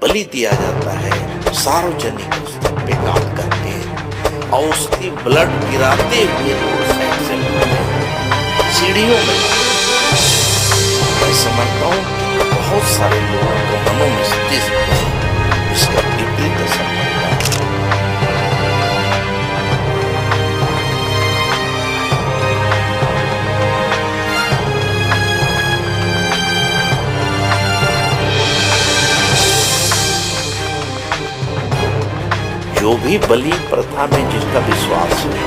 बलि दिया जाता है सार्वजनिक स्तर पे काट करके और उसकी ब्लड गिराते हुए रोड साइड से सीढ़ियों में। मैं समझता हूँ कि बहुत सारे लोगों को मनों में इसका विपरीत असर पड़ता है। जो भी बलि प्रथा में जिसका विश्वास है,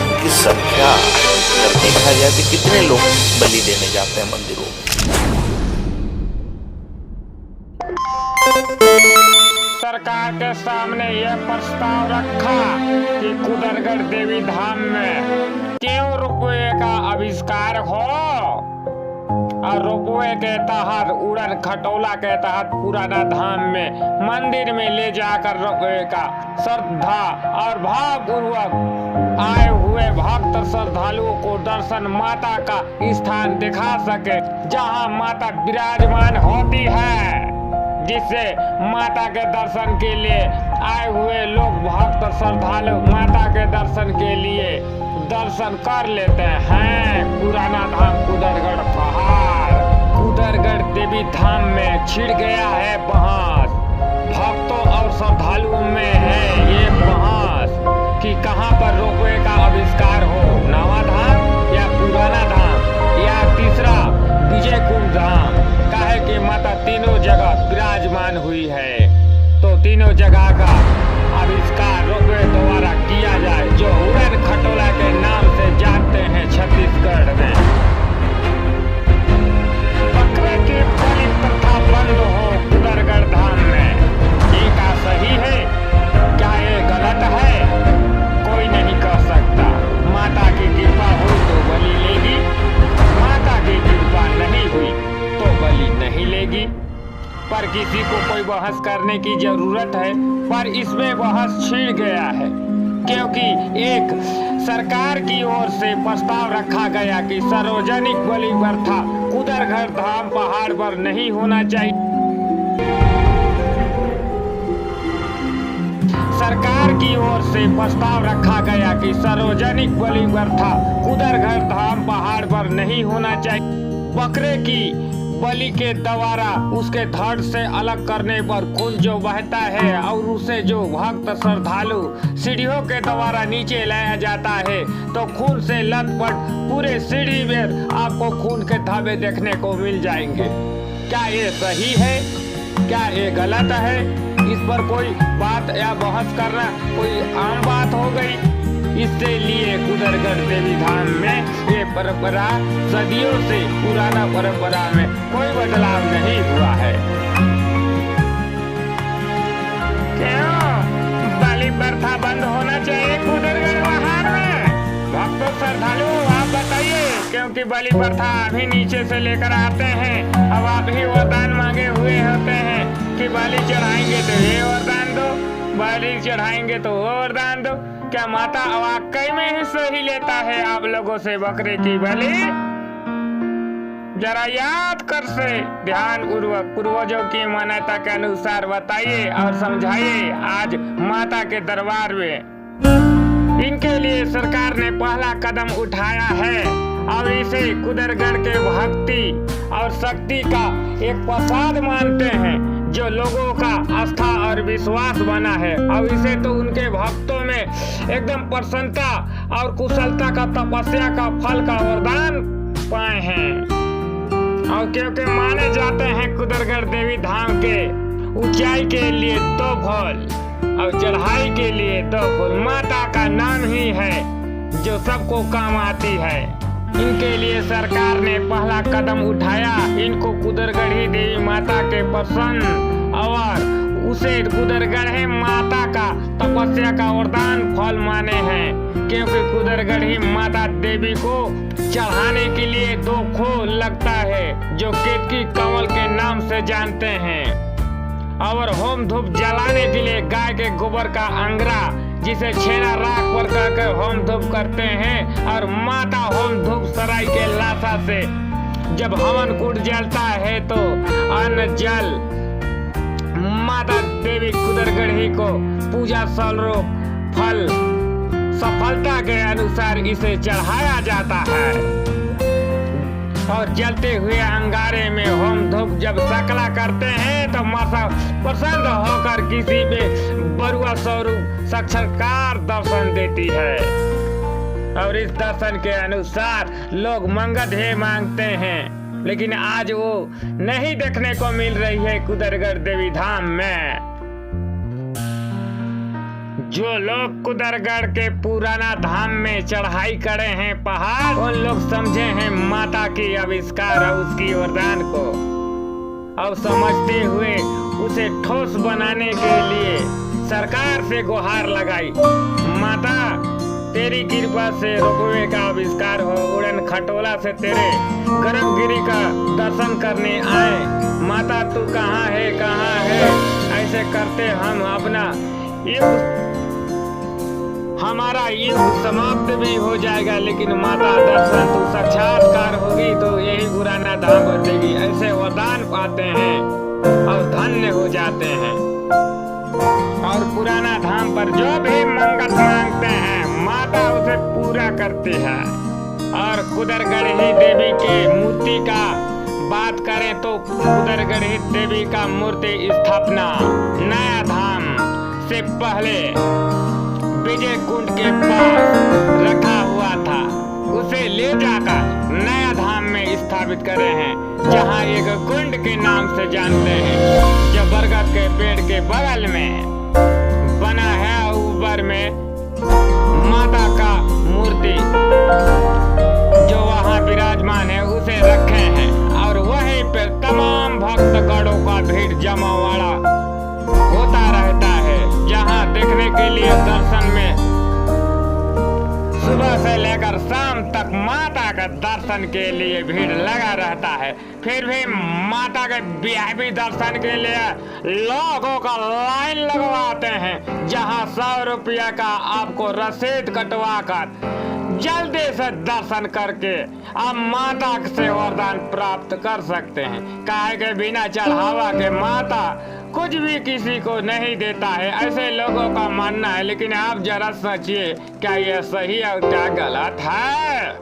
उनकी संख्या अगर देखा जाए तो कितने लोग बलि देने जाते हैं मंदिरों में। सरकार के सामने यह प्रस्ताव रखा कि कुदरगढ़ देवी धाम में क्यों रोपवे का आविष्कार हो और रोपवे के तहत उड़न खटोला के तहत पुराना धाम में मंदिर में ले जाकर रोपवे का श्रद्धा और भावपूर्वक आए हुए भक्त श्रद्धालुओं को दर्शन माता का स्थान दिखा सके, जहां माता विराजमान होती है, जिससे माता के दर्शन के लिए आए हुए लोग भक्त श्रद्धालु माता के दर्शन के लिए दर्शन कर लेते हैं। पुराना धाम कुदरगढ़ पहाड़, कुदरगढ़ देवी धाम में छिड़ गया है बहस, भक्तों और श्रद्धालुओं में है ये बहस कि कहां पर रोपवे का आविष्कार हो, नवा धाम या पुराना धाम या तीसरा विजय कुंड धाम। काहे कि माता तीनों जगह विराजमान हुई है, तो तीनों जगह का आविष्कार रोपवे द्वारा किया जाए, जो उड़न खटोला के नाम से जानते हैं छत्तीसगढ़ में। बकरे की बलि प्रथा बंद हो कुदरगढ़ धाम में, ये क्या सही है, क्या ये गलत है, कोई नहीं कह सकता। माता की कृपा हुई तो बलि लेगी, माता की कृपा नहीं हुई तो बलि नहीं लेगी। पर किसी को कोई बहस करने की जरूरत है, पर इसमें बहस छिड़ गया है, क्योंकि एक सरकार की ओर से प्रस्ताव रखा गया कि सार्वजनिक बलि प्रथा कुदरगढ़ धाम पहाड़ पर नहीं होना चाहिए। सरकार की ओर से प्रस्ताव रखा गया कि सार्वजनिक बलि प्रथा कुदरगढ़ धाम पहाड़ पर नहीं होना चाहिए। बकरे की बलि के द्वारा उसके धड़ से अलग करने पर खून जो बहता है और उसे जो भक्त श्रद्धालु सीढ़ियों के द्वारा नीचे लाया जाता है, तो खून से लथपथ पूरे सीढ़ी में आपको खून के धब्बे देखने को मिल जाएंगे। क्या ये सही है, क्या ये गलत है, इस पर कोई बात या बहस करना कोई आम बात हो गई। इससे लिए कुदरगढ़ देवी धाम में ये परंपरा सदियों से पुराना परंपरा में कोई बदलाव नहीं हुआ है। क्यों बलि प्रथा बंद होना चाहिए कुदरगढ़ पहाड़ में? भक्तों श्रद्धालु आप बताइए, क्योंकि बलि प्रथा अभी नीचे से लेकर आते हैं, अब आप ही वरदान मांगे हुए होते हैं कि बलि चढ़ाएंगे तो ये वरदान दो, बलि चढ़ाएंगे तो वो वरदान दो। क्या माता वाकई में ही सही लेता है आप लोगों से बकरे की बलि? जरा याद कर से ध्यान पूर्वक पूर्वजों की मान्यता के अनुसार बताइए और समझाइए आज माता के दरबार में। इनके लिए सरकार ने पहला कदम उठाया है और इसे कुदरगढ़ के भक्ति और शक्ति का एक प्रसाद मानते हैं, जो लोगों का आस्था और विश्वास बना है, और इसे तो उनके भक्तों में एकदम प्रसन्नता और कुशलता का तपस्या का फल का वरदान पाए हैं। और क्योंकि माने जाते हैं कुदरगढ़ देवी धाम के ऊंचाई के लिए दो फल और चढ़ाई के लिए दो फूल, माता का नाम ही है जो सबको काम आती है। इनके लिए सरकार ने पहला कदम उठाया, इनको कुदरगढ़ी देवी माता के प्रसन्न और उसे कुदरगढ़ी माता का तपस्या का वरदान फल माने हैं, क्योंकि कुदरगढ़ी माता देवी को चढ़ाने के लिए दो फूल लगता है जो केतकी कंवल के नाम से जानते हैं, और होम धूप जलाने के लिए गाय के गोबर का अंगरा जिसे छेना राख पर कहकर होम धूप करते हैं, और माता होम धूप सराय के लाशा से जब हवन कुंड जलता है तो अन्न जल माता देवी कुदरगढ़ी को पूजा स्वरूप फल सफलता के अनुसार इसे चढ़ाया जाता है और जलते हुए अंगारे में होम धूप जब सकला करते हैं तो माता प्रसन्न होकर किसी पे बरुआ स्वरूप साक्षात्कार दर्शन देती है और इस दर्शन के अनुसार लोग मंगल है मांगते हैं, लेकिन आज वो नहीं देखने को मिल रही है कुदरगढ़ देवी धाम में। जो लोग कुदरगढ़ के पुराना धाम में चढ़ाई करे हैं पहाड़, उन लोग समझे हैं माता की आविष्कार और उसकी वरदान को और समझते हुए उसे ठोस बनाने के लिए सरकार से गुहार लगाई। माता तेरी कृपा से रोपवे का आविष्कार हो, उड़न खटोला से तेरे गर्भगिरी का दर्शन करने आए। माता तू कहाँ है ऐसे करते हम अपना हमारा युग समाप्त भी हो जाएगा, लेकिन माता दर्शन तू साक्षात्कार होगी तो यही पुराना धाम बचेगी। ऐसे वरदान पाते हैं और धन्य हो जाते हैं और पुराना धाम पर जो भी मंगल मांगते हैं माता उसे पूरा करती है। और कुदरगढ़ी देवी के मूर्ति का बात करें तो कुदरगढ़ी देवी का मूर्ति स्थापना नया धाम से पहले विजय कुंड के पास रखा हुआ था, उसे ले जाकर नया धाम में स्थापित करे हैं, जहां एक कुंड के नाम से जानते हैं, जो बरगद के पेड़ के बगल में बना है। ऊपर में माता का मूर्ति जो वहां विराजमान है उसे रखे हैं और वहीं पे तमाम भक्तगणों का भीड़ जमावड़ा होता रहता है, जहां देखने के लिए दर्शन में सुबह से लेकर शाम तक माता का दर्शन के लिए भीड़ लगा रहता है। फिर भी माता के वीआईपी दर्शन के लिए लोगों का लाइन लगवाते हैं, जहां 100 रुपया का आपको रसीद कटवा कर जल्दी से दर्शन करके आप माता से वरदान प्राप्त कर सकते हैं। काहे के बिना चढ़ावा के माता कुछ भी किसी को नहीं देता है, ऐसे लोगों का मानना है। लेकिन आप जरा सोचिए, क्या यह सही और क्या गलत है,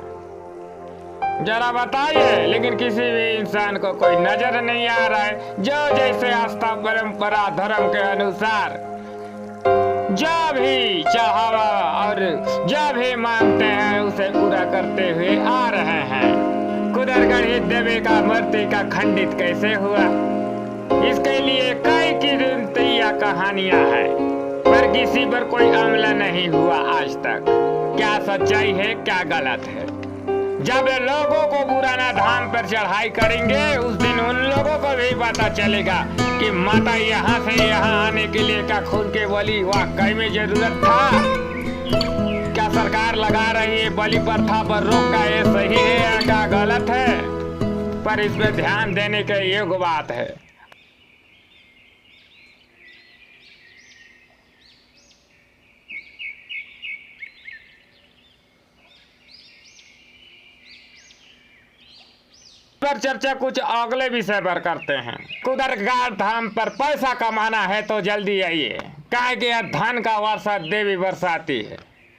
जरा बताइए। लेकिन किसी भी इंसान को कोई नजर नहीं आ रहा है। जो जैसे आस्था परंपरा धर्म के अनुसार जो भी चढ़ावा और जो भी मांगते हैं उसे पूरा करते हुए आ रहे हैं। कुदरगढ़ी देवी का मूर्ति का खंडित कैसे हुआ, इसके लिए कई किस्मतिया कहानियां हैं, पर किसी पर कोई अमला नहीं हुआ आज तक। क्या सच्चाई है क्या गलत है, जब लोगों को पुराना धाम पर चढ़ाई करेंगे उस दिन उन लोगों को भी पता चलेगा कि माता यहाँ से यहाँ आने के लिए क्या खून के बलि वाकई में जरूरत था। क्या सरकार लगा रही है बलि प्रथा पर रोक का ये सही है या क्या गलत है, पर इस पे ध्यान देने के योग्य बात है। पर चर्चा कुछ अगले विषय पर करते हैं। कुदरगढ़ धाम पर पैसा कमाना है तो जल्दी आइए, काहे कि यह धन का वर्षा देवी बरसाती है।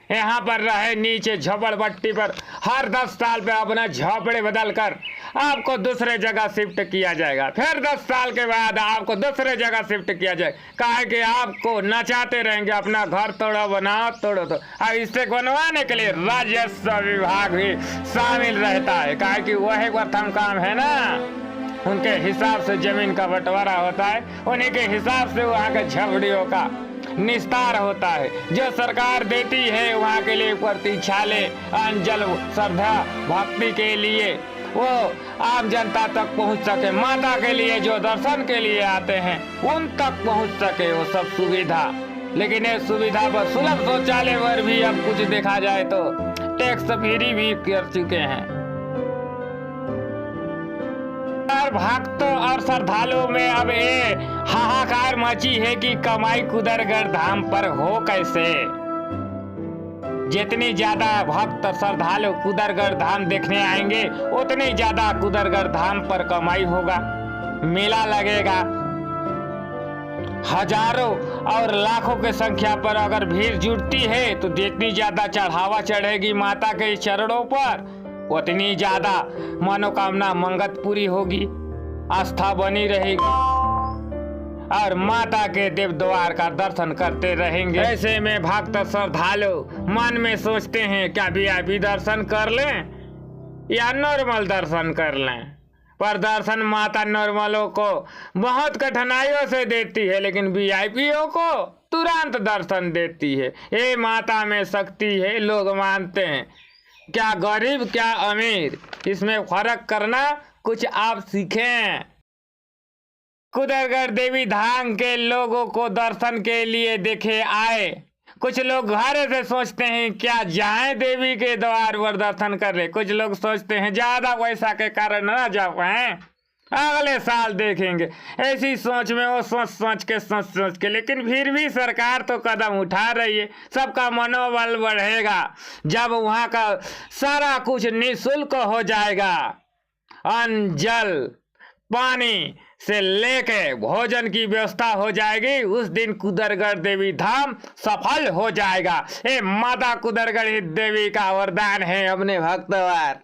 यहाँ पर रहे नीचे झोपड़पट्टी पर हर 10 साल पे अपना झोपड़े बदल कर आपको दूसरे जगह शिफ्ट किया जाएगा, फिर 10 साल के बाद आपको दूसरे जगह शिफ्ट किया जाएगा। काहे कि आपको नचाते रहेंगे अपना घर तोड़ो बनाओ तोड़ो तो, और इससे बनवाने के लिए राजस्व विभाग भी शामिल रहता है। काहे कि वही प्रथम काम है ना, उनके हिसाब से जमीन का बंटवारा होता है, उन्हीं के हिसाब से वहाँ के झोपड़ियों का निस्तार होता है। जो सरकार देती है वहाँ के लिए प्रतीक्षालय अंजल श्रद्धा भक्ति के लिए वो आम जनता तक पहुँच सके, माता के लिए जो दर्शन के लिए आते हैं उन तक पहुँच सके वो सब सुविधा। लेकिन ये सुविधा पर सुलभ शौचालय पर भी अब कुछ देखा जाए तो टैक्स फ्री भी कर चुके हैं। भक्तों और श्रद्धालुओं में अब ये हाहाकार मची है कि कमाई कुदरगढ़ धाम पर हो कैसे। जितनी ज्यादा भक्त श्रद्धालु कुदरगढ़ धाम देखने आएंगे उतनी ज्यादा कुदरगढ़ धाम पर कमाई होगा, मेला लगेगा हजारों और लाखों की संख्या पर अगर भीड़ जुटती है तो जितनी ज्यादा चढ़ावा चढ़ेगी माता के चरणों पर, उतनी ज्यादा मनोकामना मंगत पूरी होगी, आस्था बनी रहेगी और माता के देव द्वार का दर्शन करते रहेंगे। ऐसे में भक्त श्रद्धालु मन में सोचते हैं क्या वीआईपी दर्शन कर लें या नॉर्मल दर्शन कर लें, पर दर्शन माता नॉर्मलों को बहुत कठिनाइयों से देती है, लेकिन वीआईपीओ को तुरंत दर्शन देती है। ये माता में शक्ति है, लोग मानते हैं। क्या गरीब क्या अमीर, इसमें फर्क करना कुछ आप सीखें। कुदरगढ़ देवी धाम के लोगों को दर्शन के लिए देखे आए। कुछ लोग घर से सोचते हैं क्या जाएं देवी के द्वार पर दर्शन कर रहे, कुछ लोग सोचते हैं ज्यादा पैसा के कारण ना जा पाए, अगले साल देखेंगे। ऐसी सोच में वो सोच के लेकिन फिर भी सरकार तो कदम उठा रही है। सबका मनोबल बढ़ेगा जब वहाँ का सारा कुछ निःशुल्क हो जाएगा। अन्न जल पानी से लेके भोजन की व्यवस्था हो जाएगी, उस दिन कुदरगढ़ देवी धाम सफल हो जाएगा। ये माता कुदरगढ़ देवी का वरदान है अपने भक्तवार।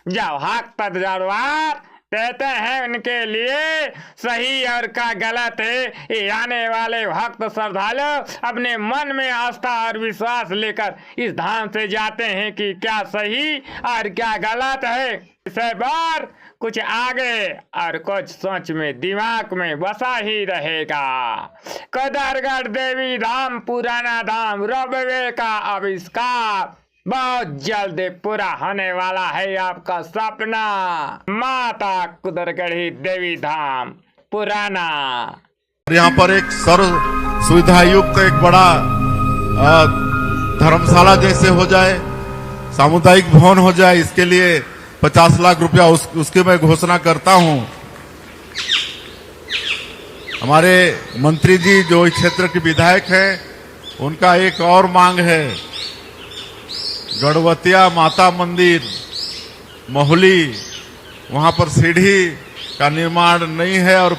जब भक्त दरबार कहते हैं उनके लिए सही और का गलत है, ये आने वाले भक्त श्रद्धालु अपने मन में आस्था और विश्वास लेकर इस धाम से जाते हैं कि क्या सही और क्या गलत है। इसे बार कुछ आगे और कुछ सोच में दिमाग में बसा ही रहेगा। कुदरगढ़ देवी धाम पुराना धाम रबवे का आविष्कार बहुत जल्द पूरा होने वाला है आपका सपना। माता कुदरगढ़ी देवी धाम पुराना। यहाँ पर एक सर्व सुविधा युक्त एक बड़ा धर्मशाला जैसे हो जाए, सामुदायिक भवन हो जाए, इसके लिए 50 लाख रुपया उसकी मैं घोषणा करता हूं। हमारे मंत्री जी जो इस क्षेत्र के विधायक हैं, उनका एक और मांग है, गढ़वतिया माता मंदिर मोहली, वहां पर सीढ़ी का निर्माण नहीं है और